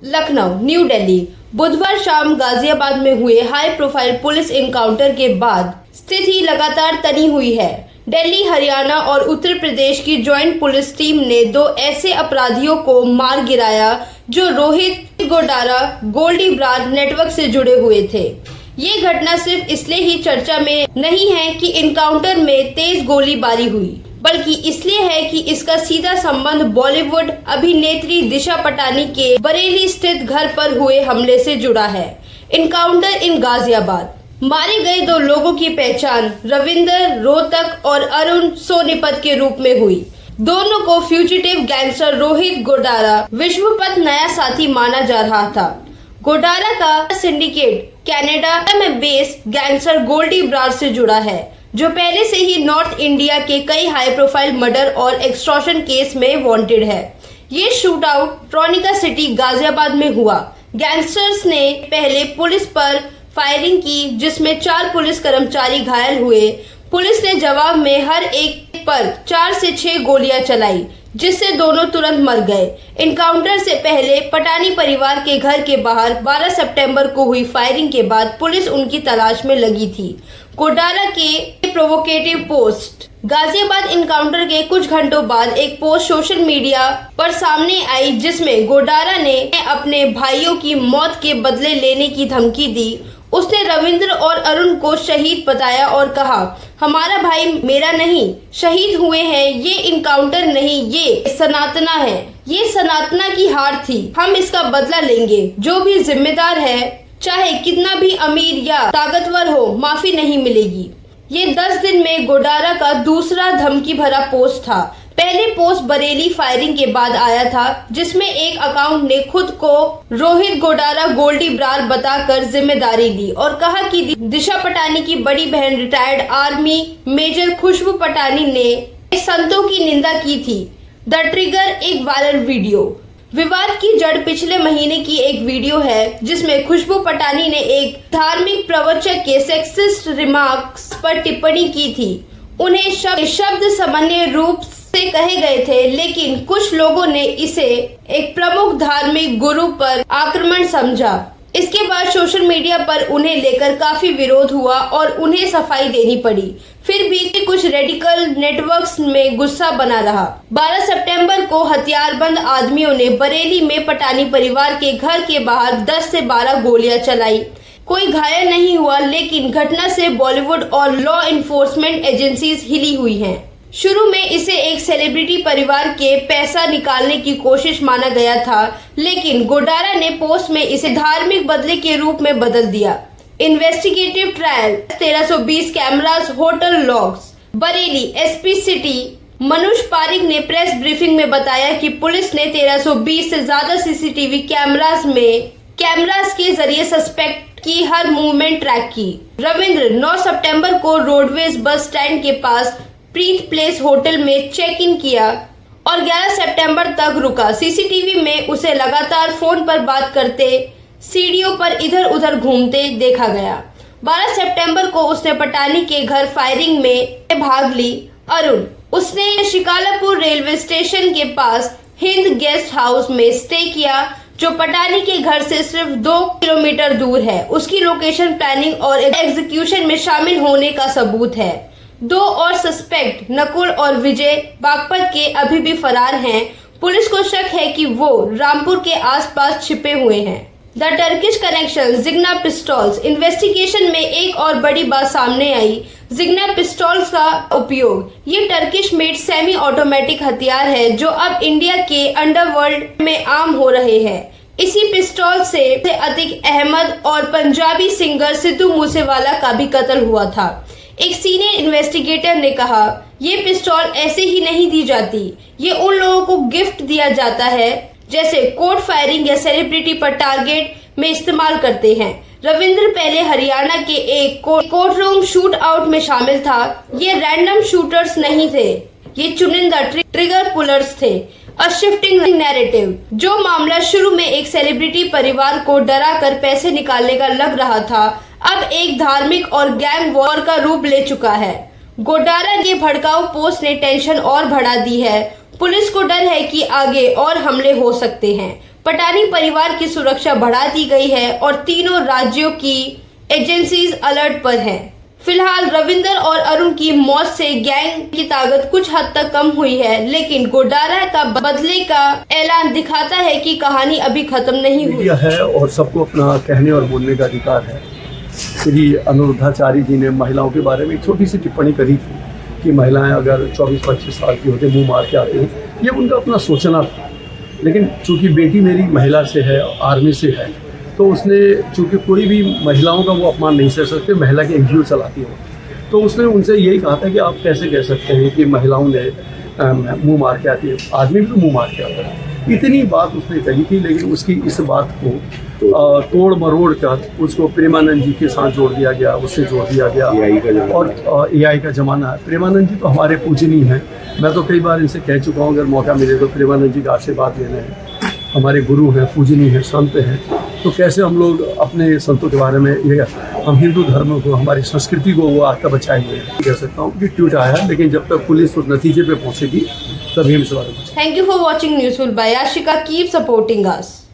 Lucknow, new Delhi. बुधवार शाम गाजियाबाद में हुए हाई प्रोफाइल पुलिस एनकाउंटर के बाद स्थिति लगातार तनी हुई है। दिल्ली, हरियाणा और उत्तर प्रदेश की ज्वाइंट पुलिस टीम ने दो ऐसे अपराधियों को मार गिराया जो रोहित गोडारा गोल्डी ब्रार नेटवर्क से जुड़े हुए थे। ये घटना सिर्फ इसलिए ही चर्चा में नहीं है कि एनकाउंटर में तेज गोलीबारी हुई, बल्कि इसलिए है कि इसका सीधा संबंध बॉलीवुड अभिनेत्री दिशा पटानी के बरेली स्थित घर पर हुए हमले से जुड़ा है। Encounter in Ghaziabad. मारे गए दो लोगों की पहचान रविंदर रोहतक और अरुण सोनीपत के रूप में हुई। दोनों को फ्यूजिटिव गैंगस्टर रोहित गोडारा विश्वपत नया साथी माना जा रहा था। गोडारा का सिंडिकेट कनाडा में बेस गैंगस्टर गोल्डी ब्रार से जुड़ा है, जो पहले से ही नॉर्थ इंडिया के कई हाई प्रोफाइल मर्डर और एक्सटॉर्शन केस में वांटेड है। ये शूटआउट ट्रॉनिका सिटी गाजियाबाद में हुआ। गैंगस्टर्स ने पहले पुलिस पर फायरिंग की, जिसमें 4 पुलिस कर्मचारी घायल हुए। पुलिस ने जवाब में हर एक पर 4 से 6 गोलियां चलाई, जिससे दोनों तुरंत मर गए। एनकाउंटर से पहले पटानी परिवार के घर के बाहर 12 सितंबर को हुई फायरिंग के बाद पुलिस उनकी तलाश में लगी थी। गोडारा के प्रोवोकेटिव पोस्ट। गाजियाबाद एनकाउंटर के कुछ घंटों बाद एक पोस्ट सोशल मीडिया पर सामने आई, जिसमें गोडारा ने अपने भाइयों की मौत के बदले लेने की धमकी दी। उसने रविंद्र और अरुण को शहीद बताया और कहा, हमारा भाई मेरा नहीं, शहीद हुए हैं। ये इनकाउंटर नहीं, ये सनातना है। ये सनातना की हार थी। हम इसका बदला लेंगे। जो भी जिम्मेदार है, चाहे कितना भी अमीर या ताकतवर हो, माफी नहीं मिलेगी। ये 10 दिन में गोडारा का दूसरा धमकी भरा पोस्ट था। पहले पोस्ट बरेली फायरिंग के बाद आया था, जिसमें एक अकाउंट ने खुद को रोहित गोडारा गोल्डी ब्रार बताकर जिम्मेदारी ली और कहा कि दिशा पटानी की बड़ी बहन रिटायर्ड आर्मी मेजर खुशबू पटानी ने संतों की निंदा की थी। द ट्रिगर एक वायरल वीडियो। विवाद की जड़ पिछले महीने की एक वीडियो है, जिसमें खुशबू पटानी ने एक धार्मिक प्रवचक के सेक्सिस्ट रिमार्क्स पर टिप्पणी की थी। उन्हें शब्द सामान्य रूप से कहे गए थे, लेकिन कुछ लोगों ने इसे एक प्रमुख धार्मिक गुरु पर आक्रमण समझा। इसके बाद सोशल मीडिया पर उन्हें लेकर काफी विरोध हुआ और उन्हें सफाई देनी पड़ी। फिर भी कुछ रेडिकल नेटवर्क्स में गुस्सा बना रहा। 12 सितंबर को हथियारबंद आदमियों ने बरेली में पटानी परिवार के घर के बाहर 10 से 12 गोलियां चलाई। कोई घायल नहीं हुआ, लेकिन घटना से बॉलीवुड और लॉ इन्फोर्समेंट एजेंसीज हिली हुई हैं। शुरू में इसे एक सेलिब्रिटी परिवार के पैसा निकालने की कोशिश माना गया था, लेकिन गोडारा ने पोस्ट में इसे धार्मिक बदले के रूप में बदल दिया। Investigative trial 1320 cameras hotel logs. Bareilly SP city मनुष पारिक ने प्रेस ब्रीफिंग में बताया कि पुलिस ने 1320 से ज्यादा सीसीटीवी कैमरास के जरिए सस्पेक्ट की हर मूवमेंट ट्रैक की। रविंद्र 9 सितंबर को रोडवेज बस स्टैंड के पास प्रीत प्लेस होटल में चेक इन किया और 11 सितंबर तक रुका। सीसीटीवी में उसे लगातार फोन पर बात करते, सीढ़ियों पर इधर उधर घूमते देखा गया। 12 सितंबर को उसने पटानी के घर फायरिंग में भाग ली। अरुण, उसने शिकालापुर रेलवे स्टेशन के पास हिंद गेस्ट हाउस में स्टे किया, जो पटानी के घर से सिर्फ 2 किलोमीटर दूर है। उसकी लोकेशन प्लानिंग और एग्जीक्यूशन में शामिल होने का सबूत है। 2 और सस्पेक्ट नकुल और विजय बागपत के अभी भी फरार हैं। पुलिस को शक है कि वो रामपुर के आसपास छिपे हुए हैं। The Turkish connection Jigna pistols. Investigation में एक और बड़ी बात सामने आई, जिग्ना पिस्टॉल्स का उपयोग। ये टर्किश मेड सेमी ऑटोमेटिक हथियार है, जो अब इंडिया के अंडरवर्ल्ड में आम हो रहे हैं। इसी पिस्टॉल से अतीक अहमद और पंजाबी सिंगर सिद्धू मूसेवाला का भी कत्ल हुआ था। एक सीनियर इन्वेस्टिगेटर ने कहा, ये पिस्टॉल ऐसे ही नहीं दी जाती, ये उन लोगों को गिफ्ट दिया जाता है जैसे कोर्ट फायरिंग या सेलिब्रिटी पर टारगेट में इस्तेमाल करते हैं। रविंद्र पहले हरियाणा के एक कोर्ट रूम शूट आउट में शामिल था। ये रैंडम शूटर्स नहीं थे, ये चुनिंदा ट्रिगर पुलर्स थे। अ शिफ्टिंग नैरेटिव। जो मामला शुरू में एक सेलिब्रिटी परिवार को डरा कर पैसे निकालने का लग रहा था, अब एक धार्मिक और गैंग वॉर का रूप ले चुका है। गोडारा के भड़काऊ पोस्ट ने टेंशन और बढ़ा दी है। पुलिस को डर है कि आगे और हमले हो सकते हैं। पटानी परिवार की सुरक्षा बढ़ा दी गई है और तीनों राज्यों की एजेंसीज अलर्ट पर हैं। फिलहाल रविंदर और अरुण की मौत से गैंग की ताकत कुछ हद तक कम हुई है, लेकिन गोडारा का बदले का ऐलान दिखाता है कि कहानी अभी खत्म नहीं हुई है और सबको अपना कहने और बोलने का अधिकार है। श्री अनुरुद्धाचार्य जी ने महिलाओं के बारे में एक छोटी सी टिप्पणी करी थी कि महिलाएं अगर 24-25 साल की होते मुंह मार के आती हैं, ये उनका अपना सोचना था। लेकिन चूंकि बेटी मेरी महिला से है, आर्मी से है, तो उसने चूंकि कोई भी महिलाओं का वो अपमान नहीं सह सकते, महिला की NGO चलाती है, तो उसने उनसे यही कहा था कि आप कैसे कह सकते हैं कि महिलाओं ने मुंह मार के आती है, आदमी भी तो मुंह मार के आता है। इतनी बात उसने कही थी, लेकिन उसकी इस बात को तोड़ मरोड़ कर उसको प्रेमानंद जी के साथ जोड़ दिया गया, उससे जोड़ दिया गया। और AI का ज़माना है। प्रेमानंद जी तो हमारे पूजनीय हैं। मैं तो कई बार इनसे कह चुका हूँ, अगर मौका मिले तो प्रेमानंद जी का आशीर्वाद लेना है। हमारे गुरु हैं, पूजनीय हैं, संत हैं, तो कैसे हम लोग अपने संतों के बारे में ये हम हिंदू धर्म को, हमारी संस्कृति को वो आज तक बचाएंगे। कह सकता हूँ कि ट्वीट आया है, लेकिन जब तक पुलिस उस नतीजे पे पहुँचेगी तभी हम इस बारे में। Thank you for watching newsful by Ashika. Keep supporting us.